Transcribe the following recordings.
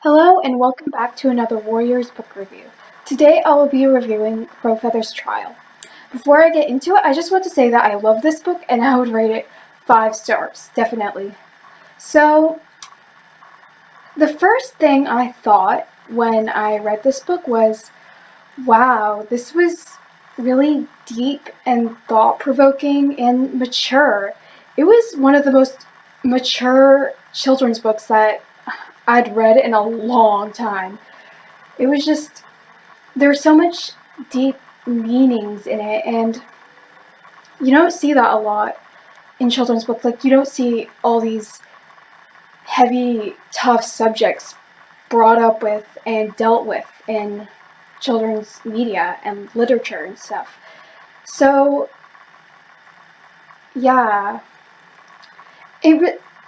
Hello and welcome back to another Warriors book review. Today I will be reviewing Crowfeather's Trial. Before I get into it, I just want to say that I love this book and I would rate it 5 stars, definitely. So, the first thing I thought when I read this book was, wow, this was really deep and thought-provoking and mature. It was one of the most mature children's books that I'd read in a long time. It was just, there's so much deep meanings in it, and you don't see that a lot in children's books. Like, you don't see all these heavy, tough subjects brought up with and dealt with in children's media and literature and stuff. So, yeah,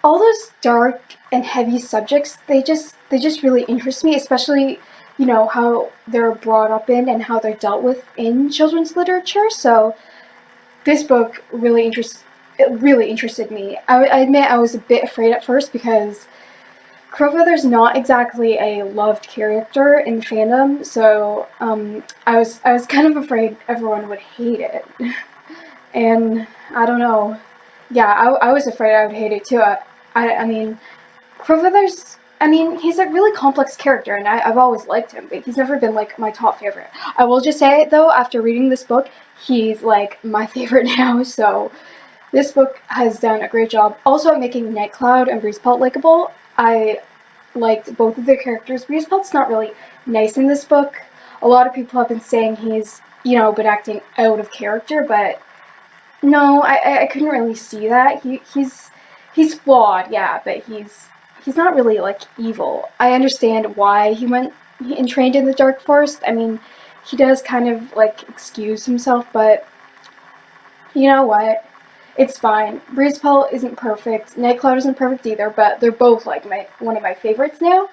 all those dark and heavy subjects, they just really interest me, especially how they're brought up in and how they're dealt with in children's literature. So this book really interested me. I admit I was a bit afraid at first because Crowfeather's not exactly a loved character in fandom, so I was kind of afraid everyone would hate it. And I don't know. Yeah, I was afraid I would hate it too. I mean, Crowfeather's, he's a really complex character, and I've always liked him, but he's never been, like, my top favorite. I will just say, though, after reading this book, he's, like, my favorite now, so this book has done a great job. Also, at making Nightcloud and Breezepelt likable. I liked both of their characters. Breezepelt's not really nice in this book. A lot of people have been saying he's, been acting out of character, but no, I couldn't really see that. He's flawed, yeah, but he's not really, like, evil. I understand why he went and trained in the Dark Forest. I mean, he does kind of, like, excuse himself, but you know what? It's fine. Breezepelt isn't perfect. Nightcloud isn't perfect either, but they're both, like, one of my favorites now.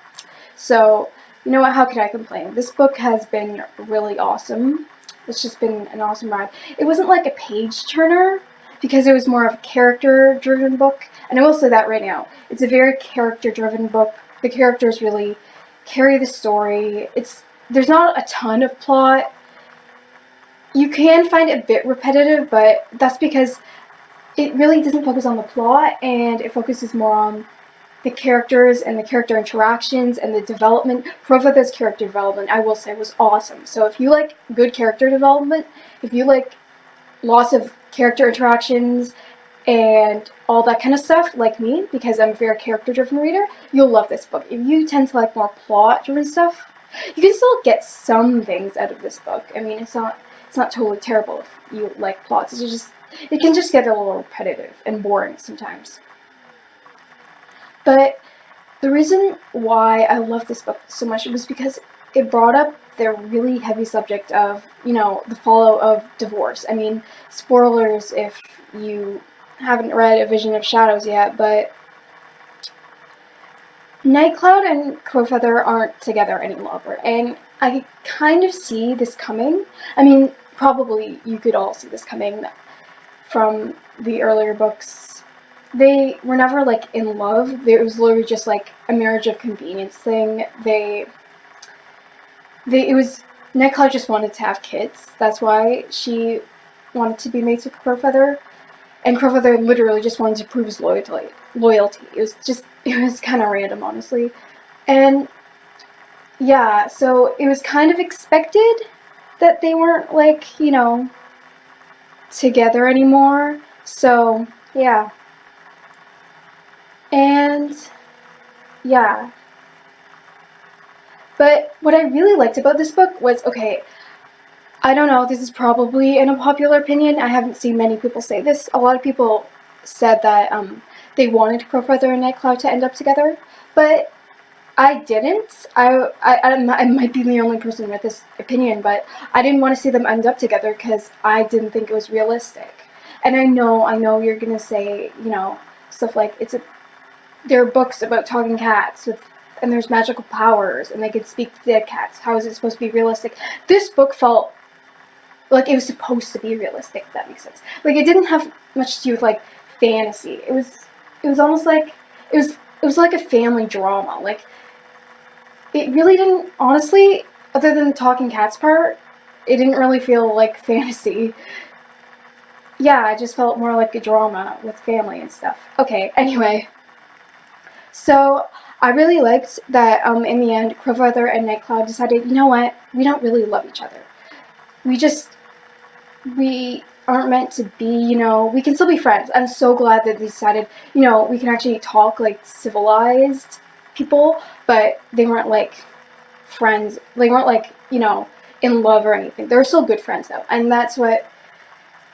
So, you know what? How could I complain? This book has been really awesome. It's just been an awesome ride. It wasn't like a page-turner, because it was more of a character-driven book. And I will say that right now. It's a very character-driven book. The characters really carry the story. There's not a ton of plot. You can find it a bit repetitive, but that's because it really doesn't focus on the plot, and it focuses more on the characters and the character interactions and the development. Crowfeather's character development, I will say, was awesome. So if you like good character development, if you like lots of character interactions and all that kind of stuff, like me, because I'm a very character-driven reader, you'll love this book. If you tend to like more plot-driven stuff, you can still get some things out of this book. I mean, it's not totally terrible if you like plots. It can just get a little repetitive and boring sometimes. But the reason why I love this book so much was because it brought up the really heavy subject of, the fallout of divorce. I mean, spoilers if you haven't read A Vision of Shadows yet, but Nightcloud and Crowfeather aren't together any longer, and I kind of see this coming. I mean, probably you could all see this coming from the earlier books. They were never, like, in love. It was literally just, like, a marriage of convenience thing. Nightcloud just wanted to have kids. That's why she wanted to be mates with Crowfeather. And Crowfeather literally just wanted to prove his loyalty. It was kind of random, honestly. And, yeah, so it was kind of expected that they weren't, like, together anymore. So, yeah. And, yeah. But what I really liked about this book was, okay, I don't know, this is probably an unpopular opinion. I haven't seen many people say this. A lot of people said that they wanted Crowfeather and Nightcloud to end up together, but I didn't. I might be the only person with this opinion, but I didn't want to see them end up together because I didn't think it was realistic. And I know you're gonna say, stuff like, there are books about talking cats and there's magical powers and they can speak to dead cats. How is it supposed to be realistic? This book felt like it was supposed to be realistic, if that makes sense. Like, it didn't have much to do with, like, fantasy. It was almost like, it was like a family drama. Like, it really didn't, honestly, other than the talking cats part, it didn't really feel like fantasy. Yeah, it just felt more like a drama with family and stuff. Okay, anyway. So, I really liked that in the end, Crowfeather and Nightcloud decided, you know what, we don't really love each other. We just, we aren't meant to be, we can still be friends. I'm so glad that they decided, we can actually talk like civilized people, but they weren't like friends. They weren't like, in love or anything. They were still good friends though. And that's what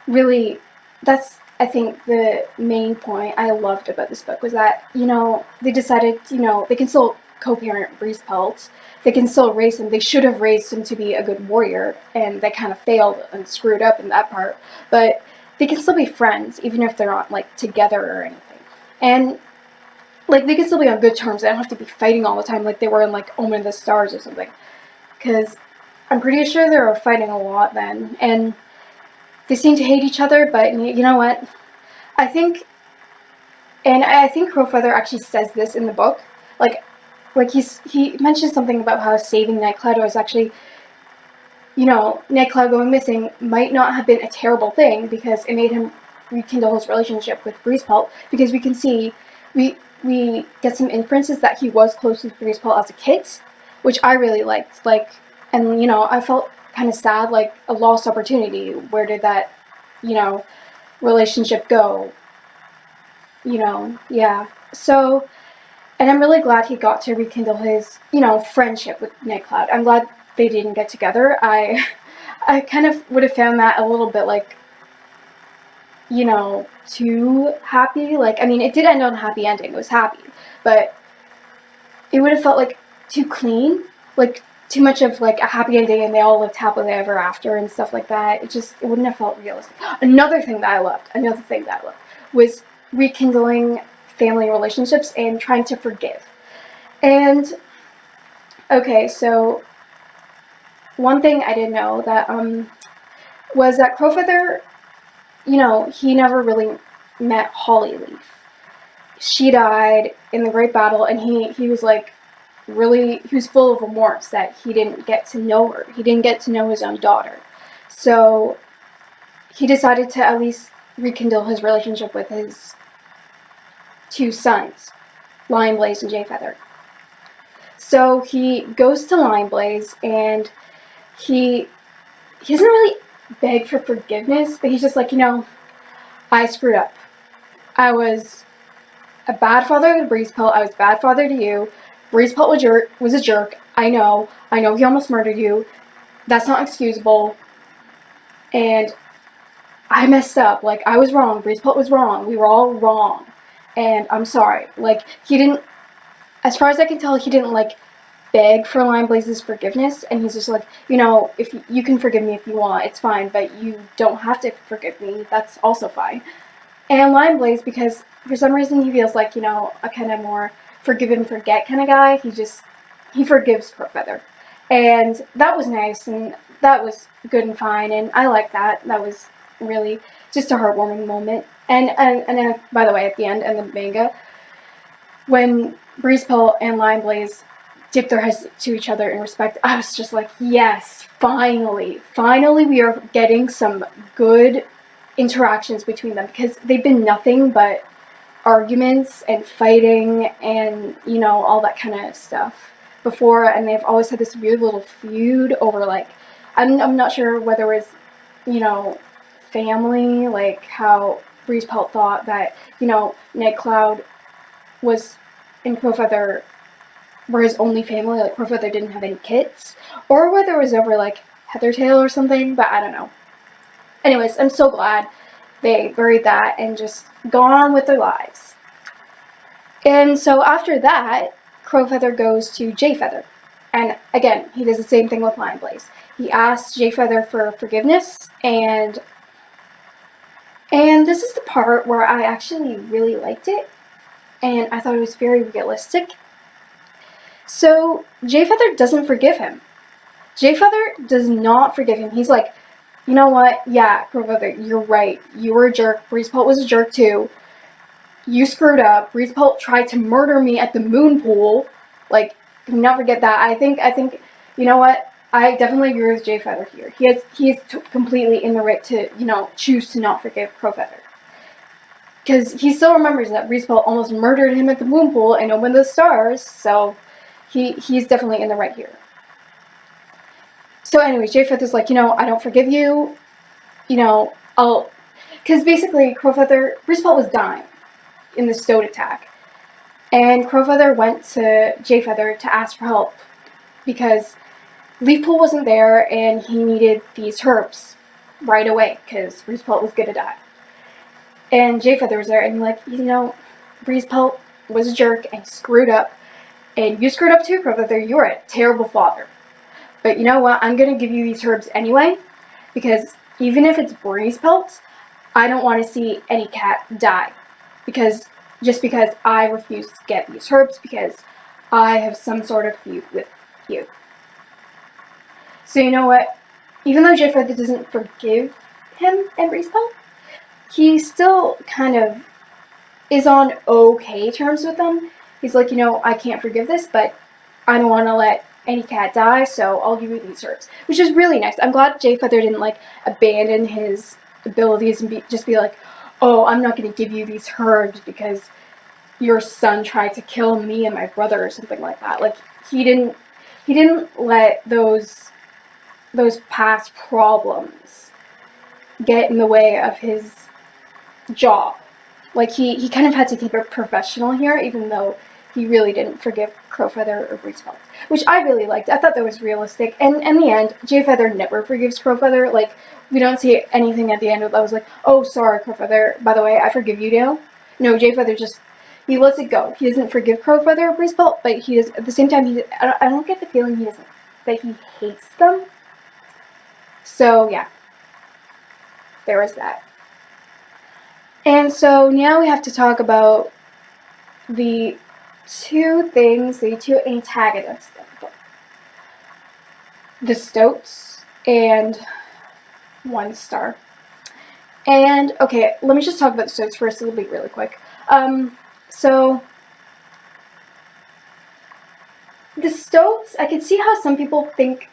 really, that's, I think, the main point I loved about this book was that, they decided, they can still co-parent Breeze Pelt. They can still raise him. They should have raised him to be a good warrior, and they kind of failed and screwed up in that part. But they can still be friends, even if they're not, like, together or anything. And, like, they can still be on good terms. They don't have to be fighting all the time like they were in, like, Omen of the Stars or something. Because I'm pretty sure they were fighting a lot then. And they seem to hate each other, but you know what? I think Crowfeather actually says this in the book. Like he mentions something about how saving Nightcloud was actually, Nightcloud going missing might not have been a terrible thing because it made him rekindle his relationship with Breezepelt, because we can see, we get some inferences that he was close with Breezepelt as a kid, which I really liked. Like, and I felt kind of sad, like a lost opportunity. Where did that, relationship go? Yeah. So, and I'm really glad he got to rekindle his, friendship with Nightcloud. I'm glad they didn't get together. I kind of would have found that a little bit, like, too happy. Like, I mean, it did end on a happy ending. It was happy. But it would have felt, like, too clean. Like, too much of, like, a happy ending and they all lived happily ever after and stuff like that. It wouldn't have felt realistic. Another thing that I loved was rekindling family relationships and trying to forgive. And, okay, so one thing I didn't know that, was that Crowfeather, he never really met Hollyleaf. She died in the Great Battle, and he was, like, he was full of remorse that he didn't get to know her. He didn't get to know his own daughter. So he decided to at least rekindle his relationship with his two sons, Lionblaze and Jayfeather. So he goes to Lionblaze, and he doesn't really beg for forgiveness, but he's just like, I screwed up. I was a bad father to Breezepelt. I was a bad father to you. Breezepelt was a jerk. I know he almost murdered you. That's not excusable. And I messed up. Like, I was wrong. Breezepelt was wrong. We were all wrong. And I'm sorry. Like, he didn't, as far as I can tell, he didn't, like, beg for Lionblaze's forgiveness. And he's just like, if you can forgive me if you want, it's fine. But you don't have to forgive me. That's also fine. And Lionblaze, because for some reason he feels like, a kind of more forgive and forget kind of guy, he forgives Crowfeather. And that was nice, and that was good and fine, and I like that. That was really just a heartwarming moment. And then, by the way, at the end, in the manga, when Breezepelt and Lionblaze dip their heads to each other in respect, I was just like, yes, finally we are getting some good interactions between them, because they've been nothing but arguments and fighting and, all that kind of stuff before, and they've always had this weird little feud over, like, I'm not sure whether it was, family, like how Breezepelt thought that, Nightcloud was and Crowfeather were his only family, like Crowfeather didn't have any kids, or whether it was over, like, Heathertail or something, but I don't know. Anyways, I'm so glad they buried that and just gone on with their lives. And so after that, Crowfeather goes to Jayfeather. And again, he does the same thing with Lionblaze. He asks Jayfeather for forgiveness, and this is the part where I actually really liked it, and I thought it was very realistic. So Jayfeather doesn't forgive him. Jayfeather does not forgive him. He's like, you know what? Yeah, Crowfeather, you're right. You were a jerk. Breezepelt was a jerk too. You screwed up. Breezepelt tried to murder me at the moon pool. Like, Do not forget that. I think, you know what? I definitely agree with Jay Feather here. He is completely in the right to, choose to not forgive Crowfeather. Because he still remembers that Breezeball almost murdered him at the moon pool and opened the stars, so he's definitely in the right here. So anyways, Jay Feather's like, I don't forgive you, because basically Breezeball was dying in the Stoat attack. And Crowfeather went to Jay Feather to ask for help because Leafpool wasn't there and he needed these herbs right away because Breezepelt was gonna die. And Jay Feather was there and like, Breezepelt was a jerk and screwed up. And you screwed up too, Crowfeather. You're a terrible father. But you know what? I'm gonna give you these herbs anyway because even if it's Breezepelt, I don't want to see any cat die because I refuse to get these herbs because I have some sort of feud with you. So you know what? Even though Jay Feather doesn't forgive him and Breezepelt, he still kind of is on okay terms with them. He's like, I can't forgive this, but I don't want to let any cat die, so I'll give you these herbs. Which is really nice. I'm glad Jay Feather didn't, abandon his abilities and just be like, oh, I'm not going to give you these herbs because your son tried to kill me and my brother or something like that. He didn't let those past problems get in the way of his job. He kind of had to keep it professional here, even though he really didn't forgive Crowfeather or Breezepelt, which I really liked. I thought that was realistic. And in the end, Jay Feather never forgives Crowfeather. We don't see anything at the end that was like, oh, sorry, Crowfeather, by the way, I forgive you now. No, Jay Feather he lets it go. He doesn't forgive Crowfeather or Breezepelt, but he is, at the same time, I don't get the feeling that he hates them. So, yeah. There was that. And so now we have to talk about the two antagonists of the book. The Stoats and One Star. And, okay, let me just talk about the Stoats first. It'll be really quick. So, the Stoats, I could see how some people think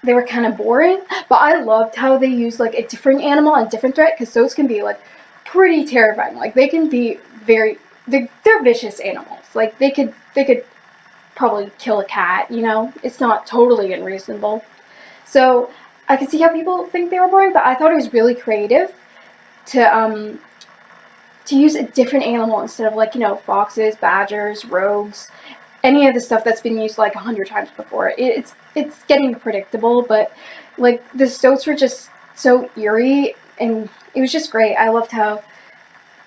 they were kind of boring, but I loved how they used, a different animal and different threat, because Stoats can be, pretty terrifying. They can be they're vicious animals. They could probably kill a cat, It's not totally unreasonable. So, I could see how people think they were boring, but I thought it was really creative to use a different animal instead of, foxes, badgers, rogues, any of the stuff that's been used 100 times before. It's getting predictable, but the Stoats were just so eerie, and it was just great. I loved how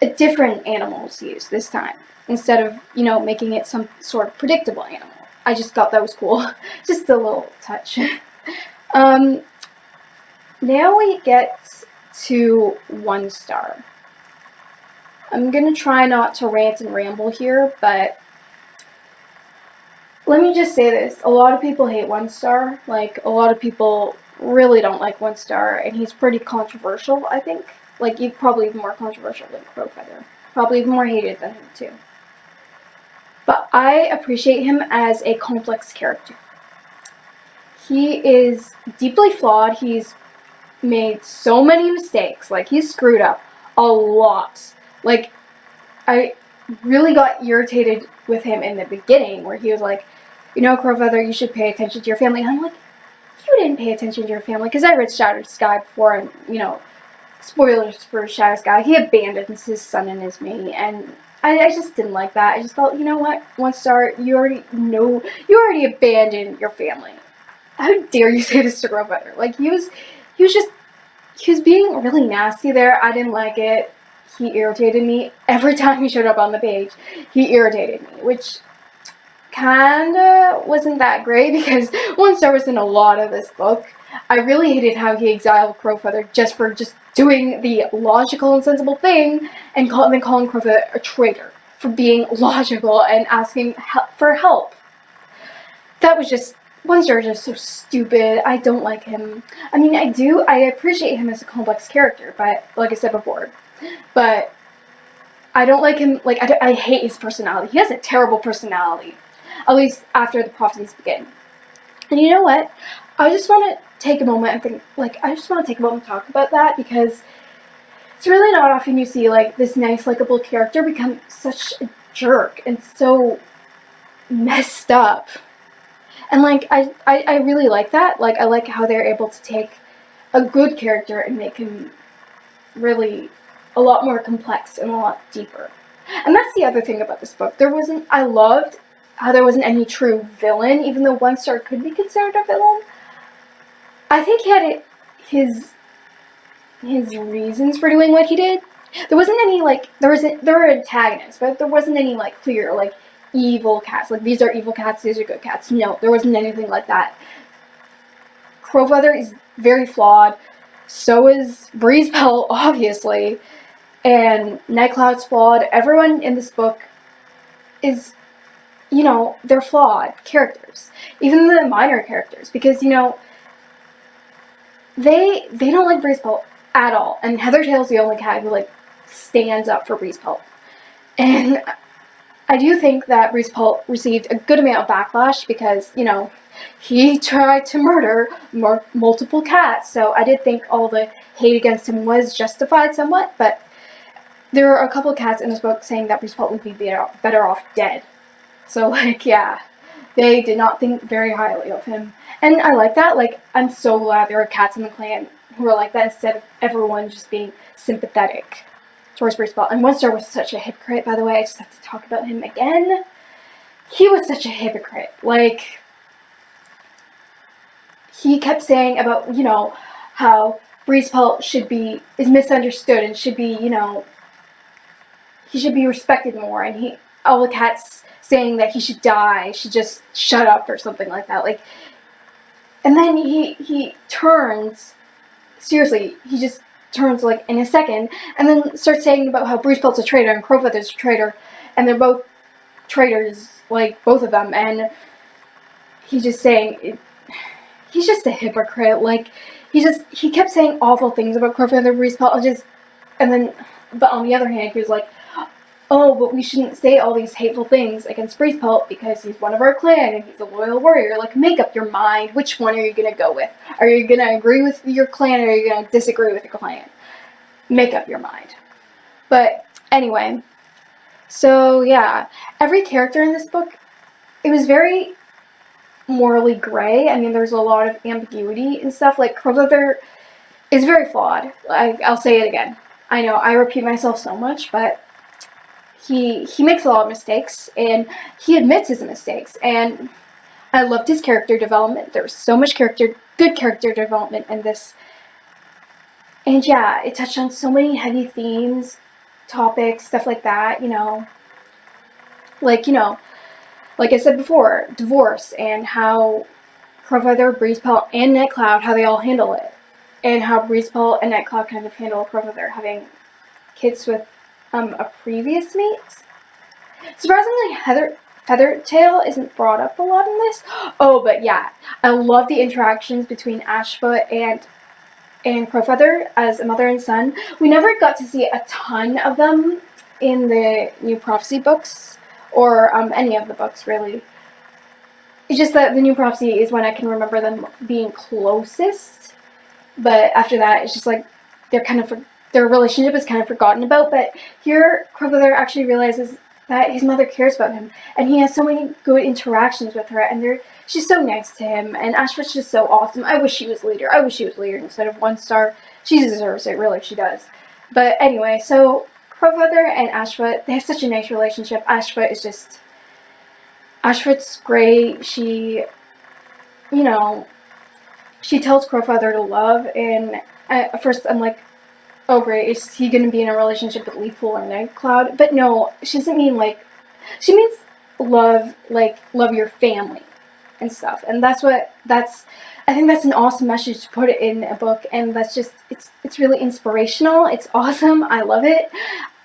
a different animal was used this time instead of making it some sort of predictable animal. I just thought that was cool. Just a little touch. Now we get to One Star. I'm gonna try not to rant and ramble here, but let me just say this. A lot of people hate One Star. A lot of people really don't like One Star, and he's pretty controversial, I think. He's probably even more controversial than Crowfeather. Probably even more hated than him, too. But I appreciate him as a complex character. He is deeply flawed. He's made so many mistakes. He's screwed up a lot. I really got irritated with him in the beginning, where he was like, Crowfeather, you should pay attention to your family. And I'm like, you didn't pay attention to your family, because I read Shattered Sky before, and, spoilers for Shattered Sky, he abandons his son and his mate, and I just didn't like that. I just felt, you know what, One Star, you already abandoned your family. How dare you say this to Crowfeather? He was being really nasty there. I didn't like it. He irritated me. Every time he showed up on the page, he irritated me, which kinda wasn't that great because One Star was in a lot of this book. I really hated how he exiled Crowfeather just for doing the logical and sensible thing and then calling Crowfeather a traitor for being logical and asking for help. That was just, One Star is just so stupid. I don't like him. I mean, I appreciate him as a complex character, but like I said before, but I don't like him, I hate his personality. He has a terrible personality. at least after the prophecies begin. And you know what? I just want to take a moment and think, like, I just want to take a moment to talk about that, because it's really not often you see, like, this nice, likable character become such a jerk and so messed up. And, like, I really like that. Like, I like how they're able to take a good character and make him really a lot more complex and a lot deeper. And that's the other thing about this book. I loved how there wasn't any true villain, even though One Star could be considered a villain. I think he had his reasons for doing what he did. There wasn't any, like, there were antagonists, but there wasn't any, like, clear, like, evil cats. Like, these are evil cats, these are good cats. No, there wasn't anything like that. Crowfeather is very flawed. So is Breezepelt, obviously. And Nightcloud's flawed. Everyone in this book is, you know, they're flawed characters. Even the minor characters. Because, you know, they don't like Breezepelt at all. And Heathertail's the only cat who, like, stands up for Breezepelt. And I do think that Breezepelt received a good amount of backlash because, you know, he tried to murder multiple cats. So I did think all the hate against him was justified somewhat, but there were a couple of cats in this book saying that Breezepelt would be better off dead. So, like, yeah, they did not think very highly of him. And I like that. Like, I'm so glad there were cats in the clan who were like that instead of everyone just being sympathetic towards Breezepelt. And One Star was such a hypocrite, by the way. I just have to talk about him again. He was such a hypocrite. Like, he kept saying about, you know, how Breezepelt is misunderstood and should be, you know, he should be respected more. And all the cats saying that he should die, should just shut up or something like that. Like, and then he turns, seriously, he just turns, like, in a second, and then starts saying about how Breezepelt's a traitor and Crowfeather's a traitor, and they're both traitors, like, both of them, and he's just saying, he's just a hypocrite. Like, he kept saying awful things about Crowfeather and Breezepelt, but on the other hand, he was like, oh, but we shouldn't say all these hateful things against Breezepelt because he's one of our clan and he's a loyal warrior. Like, make up your mind. Which one are you going to go with? Are you going to agree with your clan or are you going to disagree with your clan? Make up your mind. But anyway, so yeah, every character in this book, it was very morally gray. I mean, there's a lot of ambiguity and stuff. Like, Crowfeather is very flawed. I'll say it again. I know, I repeat myself so much, but he makes a lot of mistakes, and he admits his mistakes, and I loved his character development. There was so much good character development in this. And yeah, it touched on so many heavy themes, topics, stuff like that, you know. Like, you know, like I said before, divorce, and how Crowfeather, Breezepelt, and Nightcloud, how they all handle it. And how Breezepelt and Nightcloud kind of handle Crowfeather having kids with a previous mate. Surprisingly, Feathertail isn't brought up a lot in this. Oh, but yeah, I love the interactions between Ashfoot and Crowfeather as a mother and son. We never got to see a ton of them in the New Prophecy books, or any of the books, really. It's just that the New Prophecy is when I can remember them being closest, but after that, it's just like their relationship is kind of forgotten about. But here, Crowfeather actually realizes that his mother cares about him, and he has so many good interactions with her, and she's so nice to him, and Ashfoot's just so awesome. I wish she was leader. I wish she was leader instead of One Star. She deserves it, really, she does. But anyway, so Crowfeather and Ashfoot, they have such a nice relationship. Ashfoot's great. She, you know, she tells Crowfeather to love, and at first I'm like, oh great, is he going to be in a relationship with Leafpool or Nightcloud? But no, she doesn't mean, like, she means love, like, love your family and stuff. And I think that's an awesome message to put it in a book, and that's just, it's really inspirational, it's awesome, I love it,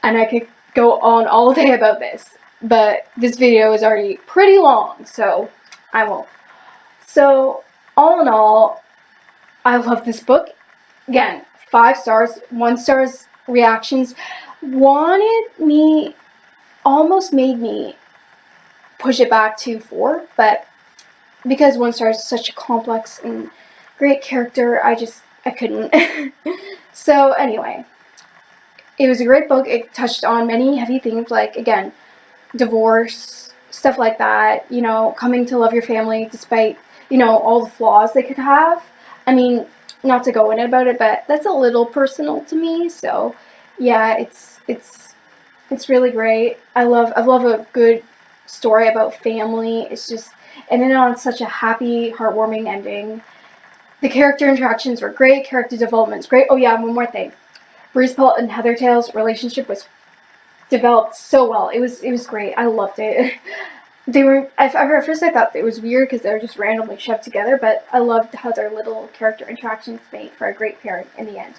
and I could go on all day about this. But this video is already pretty long, so I won't. So, all in all, I love this book. Again, 5 stars, 1 star's reactions almost made me push it back to 4, but because 1 star is such a complex and great character, I couldn't. So anyway, it was a great book. It touched on many heavy themes, like, again, divorce, stuff like that, coming to love your family despite, all the flaws they could have. I mean, not to go in about it, but that's a little personal to me, so yeah, it's really great. I love a good story about family. It's just ended on such a happy, heartwarming ending. The character interactions were great. Character development's great. Oh yeah, one more thing. Bruce Pelt and Heather Tail's relationship was developed so well. It was great. I loved it. They were at first I thought it was weird because they were just randomly shoved together, but I loved how their little character interactions made for a great pairing in the end.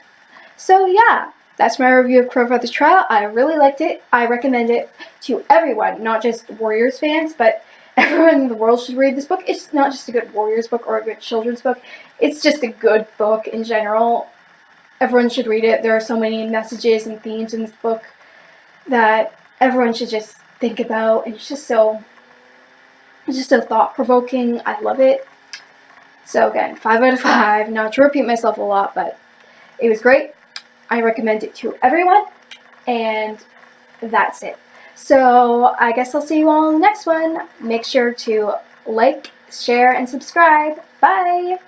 So yeah, that's my review of Crowfeather's Trial. I really liked it. I recommend it to everyone, not just Warriors fans, but everyone in the world should read this book. It's not just a good Warriors book or a good children's book. It's just a good book in general. Everyone should read it. There are so many messages and themes in this book that everyone should just think about, and it's just so thought-provoking. I love it. So again, 5 out of 5. Not to repeat myself a lot, but it was great. I recommend it to everyone, and that's it. So I guess I'll see you all in the next one. Make sure to like, share, and subscribe. Bye!